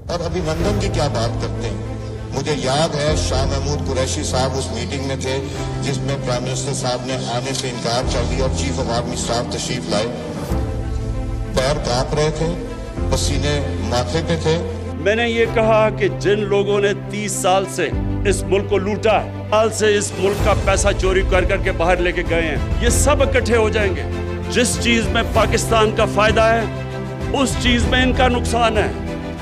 और अभिनंदन की क्या बात करते हैं। मुझे याद है शाह महमूद कुरैशी साहब उस मीटिंग में थे जिसमें प्राइम मिनिस्टर साहब ने आने से इनकार कर दिया और चीफ ऑफ आर्मी स्टाफ तशरीफ लाए। पैर कांप रहे थे, पसीने माथे पे थे। मैंने ये कहा कि जिन लोगों ने 30 साल से इस मुल्क को लूटा है, साल से इस मुल्क का पैसा चोरी कर करके बाहर लेके गए हैं, ये सब इकट्ठे हो जाएंगे। जिस चीज में पाकिस्तान का फायदा है उस चीज में इनका नुकसान है,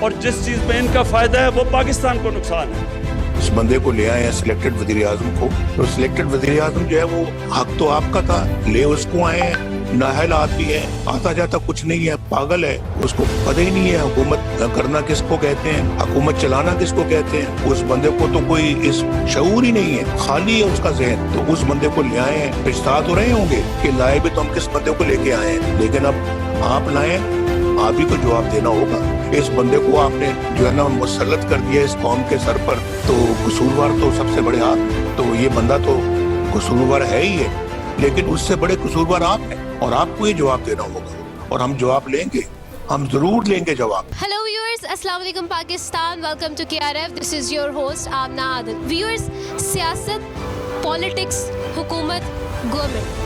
और जिस चीज में इनका फायदा है वो पाकिस्तान को नुकसान है। इस बंदे को ले आए हैं सिलेक्टेड वजीर आजम को, तो सिलेक्टेड वजीर आजम जो है वो हक तो आपका था, ले उसको आए हैं। नाहल आदमी है, आता जाता कुछ नहीं है, पागल है, उसको पता ही नहीं है हुकूमत करना किसको कहते हैं, हुकूमत चलाना किसको कहते हैं। उस बंदे को तो कोई इस शऊर ही नहीं है, खाली है उसका जहन। तो उस बंदे को ले आए हैं, पछता तो रहे होंगे कि लाए भी तो हम किस बंदे को लेके आए हैं, लेकिन अब आप लाए, आप ही को जवाब देना होगा। इस बंदे को आपने जो है ना मुसल्लत कर दिया इस कौम के सर पर, तो कसूरवार तो सबसे बड़े आप, तो ये बंदा तो कसूरवार है ही है, लेकिन उससे बड़े कसूरवार आप हैं और आपको ये जवाब देना होगा, और हम जवाब लेंगे, हम जरूर लेंगे जवाब। हेलो व्यूअर्स, अस्सलाम वालेकुम Pakistan, welcome to KRF, this is your host Aamna Adil. Viewers, सियासत, पॉलिटिक्स, हुकूमत, गवर्नमेंट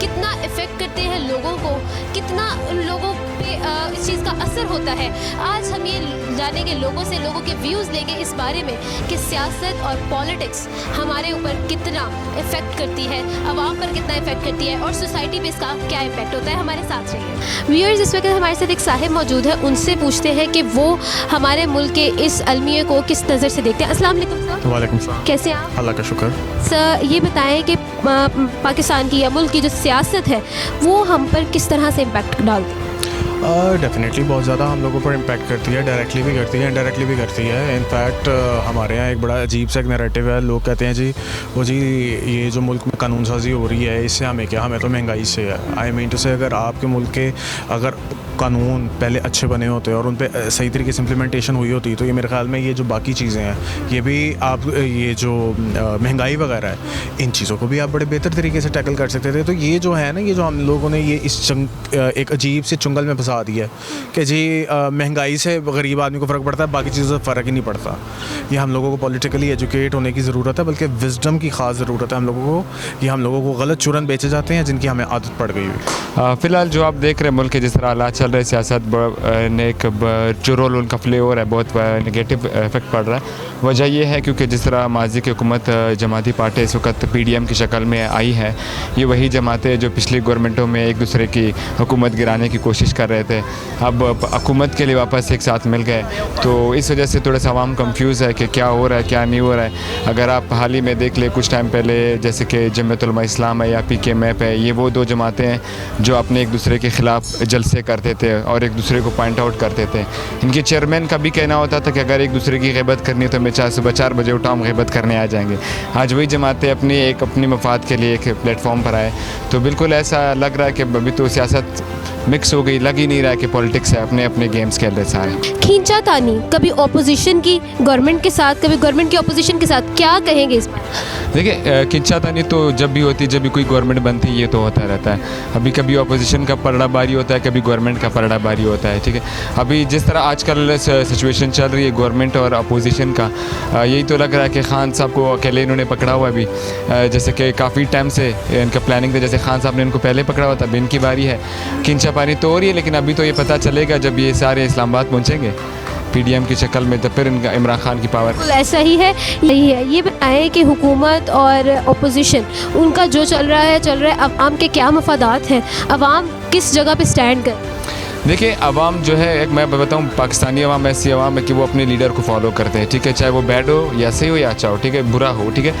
कितना इफ़ेक्ट करते हैं लोगों को, कितना उन लोगों पे इस चीज़ का असर होता है। आज हम ये जानेंगे लोगों से, लोगों के व्यूज़ लेंगे इस बारे में कि सियासत और पॉलिटिक्स हमारे ऊपर कितना इफ़ेक्ट करती है, आवाम पर कितना इफ़ेक्ट करती है, और सोसाइटी पे इसका क्या इम्पैक्ट होता है। हमारे साथ रहिए व्यूअर्स। इस वक्त हमारे साथ एक साहिब मौजूद है, उनसे पूछते हैं कि वो हमारे मुल्क के इस अलमिए को किस नज़र से देखते हैं। अस्सलाम वालेकुम सर। वालेकुम सलाम। कैसे हैं आप? अल्लाह का शुक्र। सर ये बताएं कि पाकिस्तान की या मुल्क की जो सियासत है वो हम पर किस तरह से इम्पैक्ट डालती है? डेफिनेटली बहुत ज़्यादा हम लोगों पर इम्पैक्ट करती है, डायरेक्टली भी करती है, इनडायरेक्टली भी करती है। इनफैक्ट हमारे यहाँ एक बड़ा अजीब सा एक नैरेटिव है, लोग कहते हैं जी ये जो मुल्क में कानून साजी हो रही है इससे हमें क्या, हमें तो महंगाई से है। आई मीन टू से अगर आपके मुल्क के अगर कानून पहले अच्छे बने होते और उन पर सही तरीके से इम्प्लीमेंटेशन हुई होती तो ये मेरे ख्याल में ये जो बाकी चीज़ें हैं ये भी आप ये जो महंगाई वगैरह है इन चीज़ों को भी आप बड़े बेहतर तरीके से टैकल कर सकते थे। तो ये जो है ना, ये जो हम लोगों ने ये एक अजीब से चुंगल में फंसा दिया है कि जी महंगाई से गरीब आदमी को फ़र्क पड़ता है, बाकी चीज़ों से फ़र्क ही नहीं पड़ता। ये हम लोगों को पॉलिटिकली एजुकेट होने की ज़रूरत है, बल्कि विजडम की ख़ास ज़रूरत है हम लोगों को। ये हम लोगों को गलत चूरन बेचे जाते हैं जिनकी हमें आदत पड़ गई हुई। फ़िलहाल जो आप देख रहे हैं मुल्क के जिस तरह हालात चल रहे, सियासत ने एक जो रोल उनका प्ले हो रहा है बहुत नेगेटिव इफेक्ट पड़ रहा है। वजह यह है क्योंकि जिस तरह माजी की हुकूमत जमाती पार्टी इस वक्त PDM की शक्ल में आई है, ये वही जमातें जो पिछली गवर्नमेंटों में एक दूसरे की हुकूमत गिराने की कोशिश कर रहे थे, अब हुकूमत के लिए वापस एक साथ मिल गए। तो इस वजह से थोड़ा सा आवाम कंफ्यूज है कि क्या हो रहा है क्या नहीं हो रहा है। अगर आप हाल ही में देख ले, कुछ टाइम पहले जैसे कि जमीयत उलमा इस्लाम है या PKMF है, ये वो दो जमातें हैं जो अपने एक दूसरे के ख़िलाफ़ जलसे करते थे और एक दूसरे को पॉइंट आउट करते थे। इनके चेयरमैन का भी कहना होता था कि अगर एक दूसरे की ग़िबत करनी है तो मैं सुबह 4 बजे उठा, हम ग़िबत करने आ जाएंगे। आज वही जमातें अपनी मफाद के लिए एक प्लेटफॉर्म पर आए, तो बिल्कुल ऐसा लग रहा है कि अभी तो सियासत मिक्स हो गई, लग ही नहीं रहा है कि पॉलिटिक्स है, अपने अपने गेम्स खेल रहे सारे। खींचातानी कभी ऑपोजिशन की गवर्नमेंट के साथ, कभी गवर्नमेंट की ऑपोजिशन के साथ, क्या कहेंगे इस पर? देखिए खींचातानी तो जब भी होती, जब भी कोई गवर्नमेंट बनती है ये तो होता रहता है। अभी कभी ऑपोजिशन का पलड़ा बारी होता है, कभी गवर्नमेंट का पलड़ा बारी होता है, ठीक है। अभी जिस तरह आजकल सिचुएशन चल रही है गवर्नमेंट और अपोजिशन का, यही तो लग रहा है कि खान साहब को अकेले इन्होंने पकड़ा हुआ है अभी, जैसे कि काफ़ी टाइम से इनका प्लानिंग था, जैसे खान साहब ने इनको पहले पकड़ा हुआ था, अभी इनकी बारी है। खींचा पानी तो हो रही है, लेकिन अभी तो ये पता चलेगा जब ये सारे इस्लामाबाद पहुँचेंगे PDM की शक्ल में, तो फिर इनका इमरान खान की पावर। ऐसा ही है, यही है। ये बताएं कि हुकूमत और अपोजिशन उनका जो चल रहा है अवाम के क्या मफादात हैं, अवाम किस जगह पे स्टैंड कर? देखिए आवाम जो है, एक मैं बताऊं, पाकिस्तानी आवाम ऐसी आवाम है कि वो अपने लीडर को फॉलो करते हैं, ठीक है, चाहे वो बैड हो या सही हो या अच्छा हो, ठीक है, बुरा हो, ठीक है।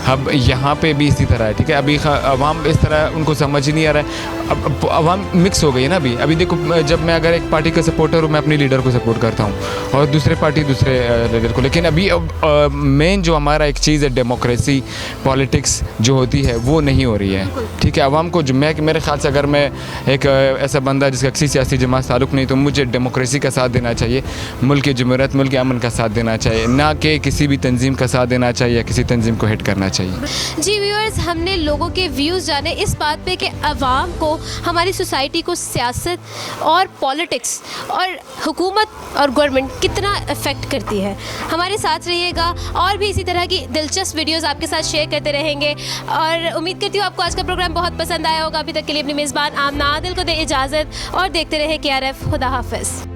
अब यहाँ पे भी इसी तरह है, ठीक है। अभी आवाम इस तरह उनको समझ ही नहीं आ रहा है। अब आवाम मिक्स हो गई है ना अभी देखो, जब मैं अगर एक पार्टी का सपोर्टर हूँ, मैं अपनी लीडर को सपोर्ट करता हूँ और दूसरे पार्टी दूसरे लीडर को, लेकिन अभी मेन जो हमारा एक चीज़ है डेमोक्रेसी, पॉलिटिक्स जो होती है वो नहीं हो रही है, ठीक है। आवाम को जो मेरे ख्याल से अगर मैं एक ऐसा बंदा जिसका किसी सियासी जमात ताल्लुक़ नहीं, तो मुझे डेमोक्रेसी का साथ देना चाहिए, मुल्क की जमहूरियत, मुल्क के अमन का साथ देना चाहिए, ना कि किसी भी तंजीम का साथ देना चाहिए या किसी तंजीम को हिट करना चाहिए। जी व्यूअर्स, हमने लोगों के व्यूज़ जाने इस बात पे कि अवाम को हमारी सोसाइटी को सियासत और पॉलिटिक्स और हुकूमत और गवर्नमेंट कितना अफेक्ट करती है। हमारे साथ रहिएगा और भी इसी तरह की दिलचस्प वीडियोस आपके साथ शेयर करते रहेंगे और उम्मीद करती हूँ आपको आज का प्रोग्राम बहुत पसंद आया होगा। अभी तक के लिए अपनी मेज़बान आमना आदिल को दे इजाज़त और देखते रहे KRF। खुदा हाफिज़।